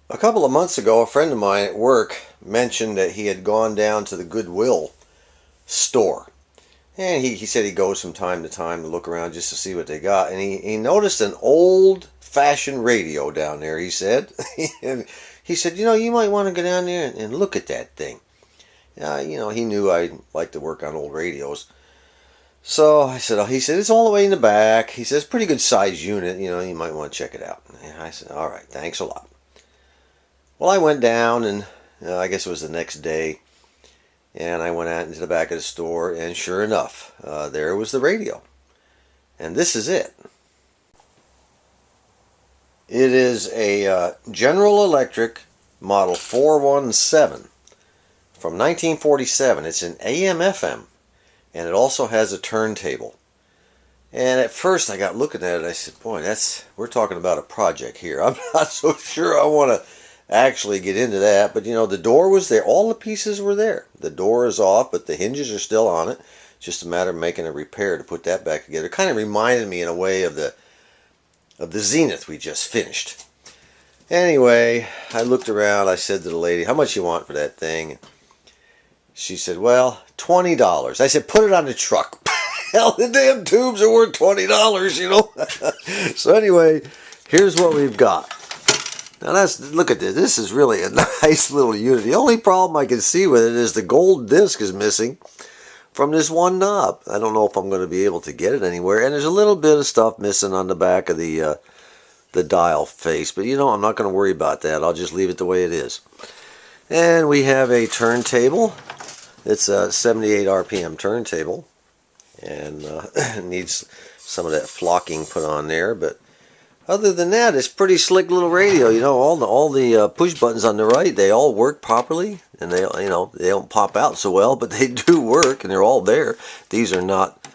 A couple of months ago, a friend of mine at work mentioned that he had gone down to the Goodwill store. And he said he goes from time to time to look around just to see what they got. And he noticed an old-fashioned radio down there, he said. And he said, you might want to go down there and look at that thing. He knew I like to work on old radios. So I said, he said, it's all the way in the back. He says, pretty good size unit, you might want to check it out. And I said, all right, thanks a lot. Well, I went down, and I guess it was the next day, and I went out into the back of the store, and sure enough, there was the radio. And this is it. It is a General Electric Model 417 from 1947. It's an AM/FM, and it also has a turntable. And at first I got looking at it, I said, boy, we're talking about a project here. I'm not so sure I want to actually get into that, but the door was there. All the pieces were there. The door is off, but the hinges are still on it. It's just a matter of making a repair to put that back together. It kind of reminded me in a way of the Zenith we just finished. Anyway, I looked around. I said to the lady, how much you want for that thing? She said, well, $20. I said, put it on the truck. Hell, the damn tubes are worth $20, So anyway, here's what we've got. Now look at this. This is really a nice little unit. The only problem I can see with it is the gold disc is missing from this one knob. I don't know if I'm going to be able to get it anywhere. And there's a little bit of stuff missing on the back of the dial face. But I'm not going to worry about that. I'll just leave it the way it is. And we have a turntable. It's a 78 RPM turntable. And it needs some of that flocking put on there. But other than that, it's pretty slick little radio. All the push buttons on the right, they all work properly, and they don't pop out so well, but they do work, and they're all there. These are not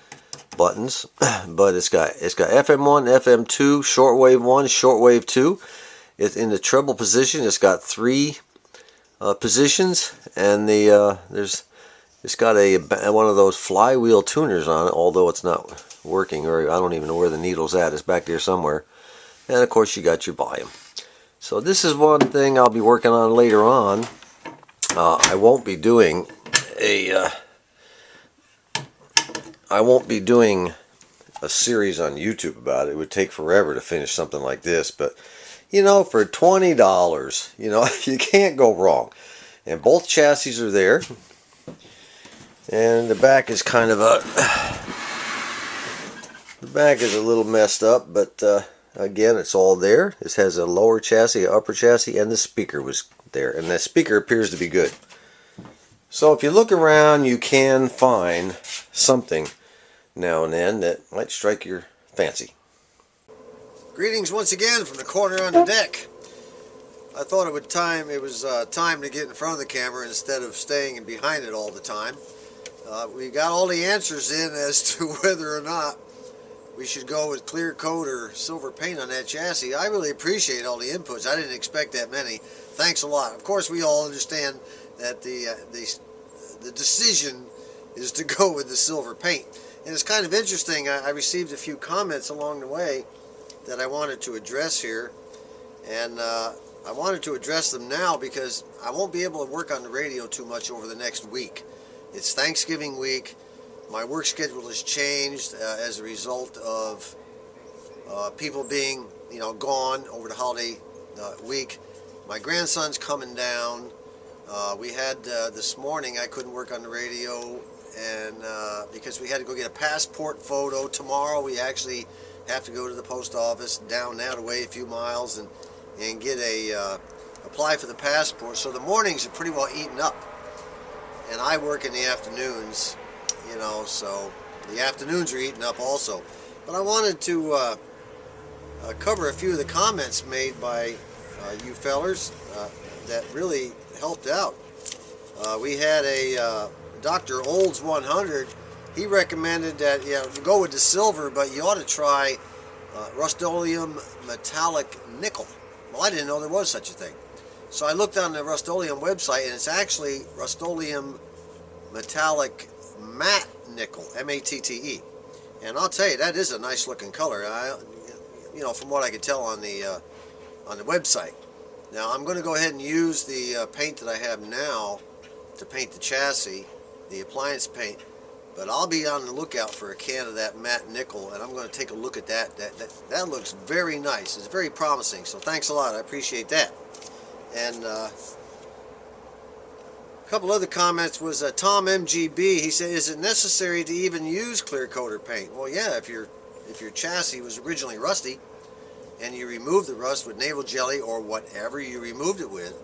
buttons, but it's got FM1, FM2, shortwave 1, shortwave 2. It's in the treble position. It's got 3 positions, and it's got one of those flywheel tuners on it, although it's not working, or I don't even know where the needle's at. It's back there somewhere. And of course you got your volume. So this is one thing I'll be working on later on. I won't be doing a series on YouTube about it. It would take forever to finish something like this, but for $20, you can't go wrong. And both chassis are there. And the back is kind of the back is a little messed up, but again, it's all there. This has a lower chassis, an upper chassis, and the speaker was there. And that speaker appears to be good. So if you look around, you can find something now and then that might strike your fancy. Greetings once again from the corner on the deck. I thought it was time to get in front of the camera instead of staying behind it all the time. We got all the answers in as to whether or not we should go with clear coat or silver paint on that chassis. I really appreciate all the inputs. I didn't expect that many. Thanks a lot. Of course, we all understand that the decision is to go with the silver paint. And it's kind of interesting. I received a few comments along the way that I wanted to address here. And I wanted to address them now because I won't be able to work on the radio too much over the next week. It's Thanksgiving week. My work schedule has changed as a result of people being, gone over the holiday week. My grandson's coming down. We had this morning I couldn't work on the radio, and because we had to go get a passport photo. Tomorrow we actually have to go to the post office down that away a few miles and get apply for the passport. So the mornings are pretty well eaten up, and I work in the afternoons. So the afternoons are eaten up also. But I wanted to cover a few of the comments made by you fellers that really helped out. We had a Dr. Olds 100. He recommended that you go with the silver, but you ought to try Rust-Oleum metallic nickel. Well, I didn't know there was such a thing. So I looked on the Rust-Oleum website, and it's actually Rust-Oleum metallic matte nickel, M-A-T-T-E. And I'll tell you, that is a nice looking color. From what I could tell on the website. Now I'm going to go ahead and use the paint that I have now to paint the chassis, the appliance paint, but I'll be on the lookout for a can of that matte nickel, and I'm going to take a look at that. That looks very nice. It's very promising, so thanks a lot. I appreciate that. And a couple other comments was Tom MGB. He said, is it necessary to even use clear coat or paint? Well, yeah, if your chassis was originally rusty and you remove the rust with navel jelly or whatever you removed it with,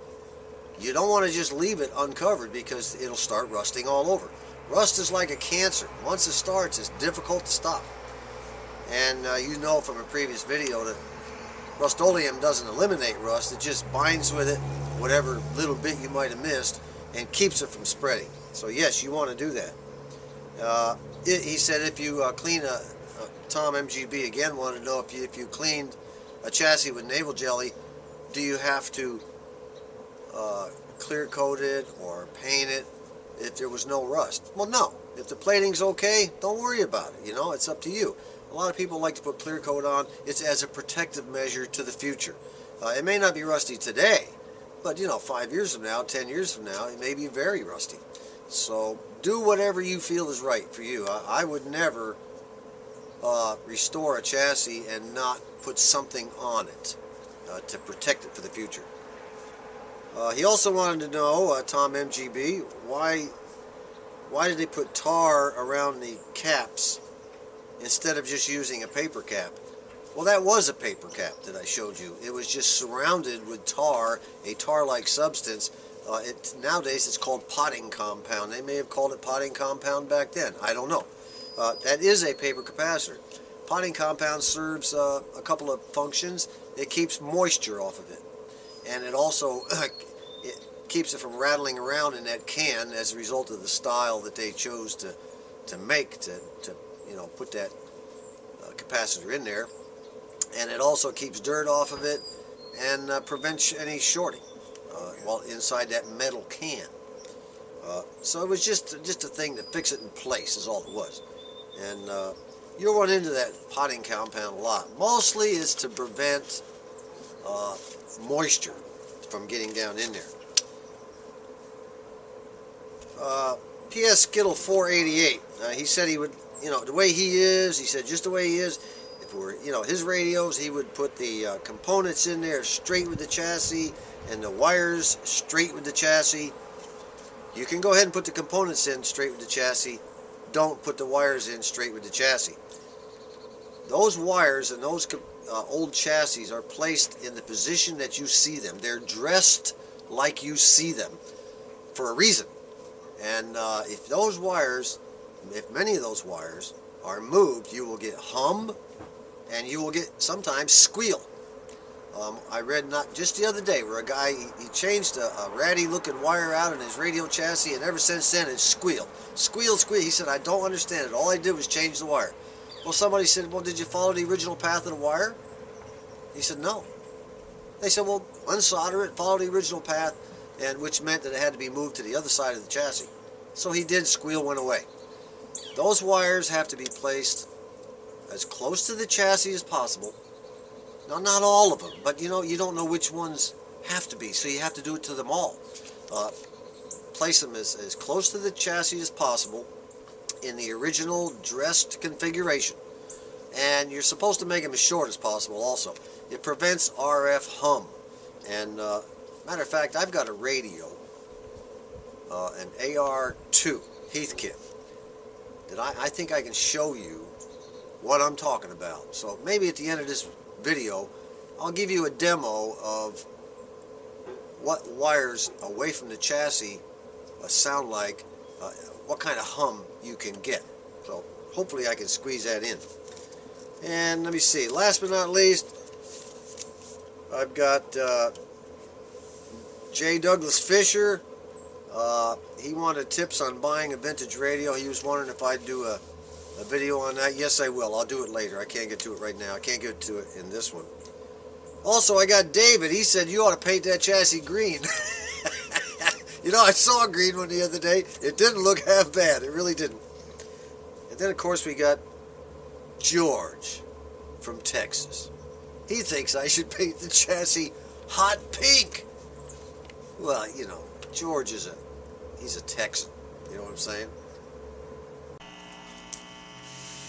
you don't want to just leave it uncovered because it'll start rusting all over. Rust is like a cancer. Once it starts, it's difficult to stop. And you know from a previous video that Rust-Oleum doesn't eliminate rust, it just binds with it whatever little bit you might have missed and keeps it from spreading. So yes, you want to do that. He said if you clean Tom MGB again wanted to know if you cleaned a chassis with navel jelly, do you have to clear coat it or paint it if there was no rust? Well, no. If the plating's okay, don't worry about it. You know, it's up to you. A lot of people like to put clear coat on. It's as a protective measure to the future. It may not be rusty today, but you know, 5 years from now, 10 years from now, it may be very rusty. So do whatever you feel is right for you. I would never restore a chassis and not put something on it to protect it for the future. He also wanted to know, Tom MGB, why did they put tar around the caps instead of just using a paper cap? Well, that was a paper cap that I showed you. It was just surrounded with tar, a tar-like substance. Nowadays it's called potting compound. They may have called it potting compound back then. I don't know. That is a paper capacitor. Potting compound serves a couple of functions. It keeps moisture off of it, and it also it keeps it from rattling around in that can as a result of the style that they chose to make to you know, put that capacitor in there. And it also keeps dirt off of it and prevents any shorting while inside that metal can. So it was just a thing to fix it in place is all it was. And you'll run into that potting compound a lot. Mostly it's to prevent moisture from getting down in there. P.S. Skittle 488. He said he would, you know, the way he is, he said just the way he is, if it were, you know, his radios, he would put the components in there straight with the chassis and the wires straight with the chassis. You can go ahead and put the components in straight with the chassis. Don't put the wires in straight with the chassis. Those wires and those old chassis are placed in the position that you see them. They're dressed like you see them for a reason. And if those wires, if many of those wires are moved, you will get hum and you will get sometimes squeal. I read not just the other day where a guy, he changed a ratty looking wire out in his radio chassis, and ever since then it's squeal. Squeal, squeal. He said, I don't understand it. All I did was change the wire. Well, somebody said, well, did you follow the original path of the wire? He said, no. They said, well, unsolder it, follow the original path, and which meant that it had to be moved to the other side of the chassis. So he did, squeal went away. Those wires have to be placed as close to the chassis as possible. Now, not all of them, but you know, you don't know which ones have to be, so you have to do it to them all. Place them as close to the chassis as possible in the original dressed configuration. And you're supposed to make them as short as possible also. It prevents RF hum. And matter of fact, I've got a radio, an AR2 Heathkit, that I think I can show you what I'm talking about. So maybe at the end of this video, I'll give you a demo of what wires away from the chassis sound like, what kind of hum you can get. So hopefully I can squeeze that in. And let me see, last but not least, I've got J. Douglas Fisher. He wanted tips on buying a vintage radio. He was wondering if I'd do a video on that. Yes, I will. I'll do it later. I can't get to it right now. I can't get to it in this one. Also, I got David. He said you ought to paint that chassis green. You know, I saw a green one the other day. It didn't look half bad. It really didn't. And then, of course, we got George from Texas. He thinks I should paint the chassis hot pink. Well, you know, George he's a Texan. You know what I'm saying?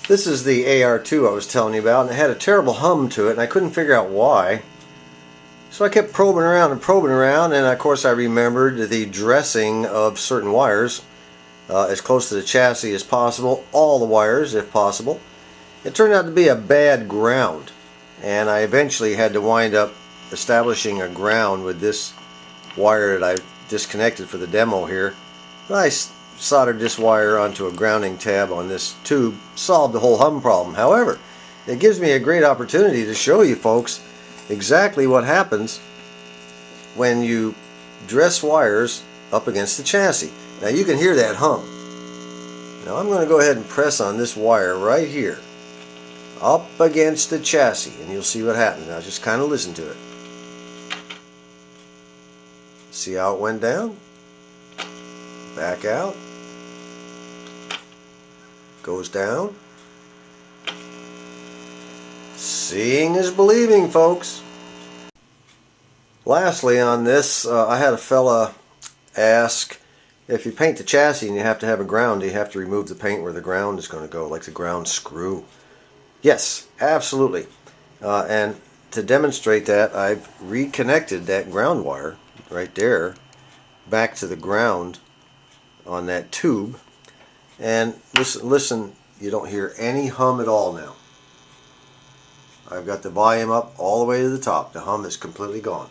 This is the AR2 I was telling you about, and it had a terrible hum to it, and I couldn't figure out why. So I kept probing around, and of course I remembered the dressing of certain wires as close to the chassis as possible, all the wires if possible. It turned out to be a bad ground, and I eventually had to wind up establishing a ground with this wire that I disconnected for the demo here. I soldered this wire onto a grounding tab on this tube, solved the whole hum problem. However, it gives me a great opportunity to show you folks exactly what happens when you dress wires up against the chassis. Now you can hear that hum. Now I'm going to go ahead and press on this wire right here up against the chassis, and you'll see what happens. Now just kind of listen to it. See how it went down? Back out. Goes down. Seeing is believing, folks. Lastly on this, I had a fella ask, if you paint the chassis and you have to have a ground, do you have to remove the paint where the ground is going to go, like the ground screw? Yes, absolutely. And to demonstrate that, I've reconnected that ground wire right there back to the ground on that tube. And listen, you don't hear any hum at all now. I've got the volume up all the way to the top. The hum is completely gone.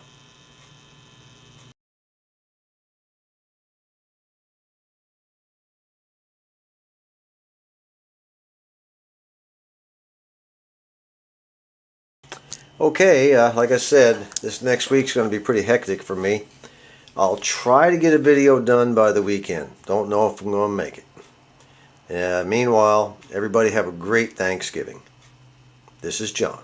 Okay, like I said, this next week's going to be pretty hectic for me. I'll try to get a video done by the weekend. Don't know if I'm going to make it. Meanwhile, everybody have a great Thanksgiving. This is John.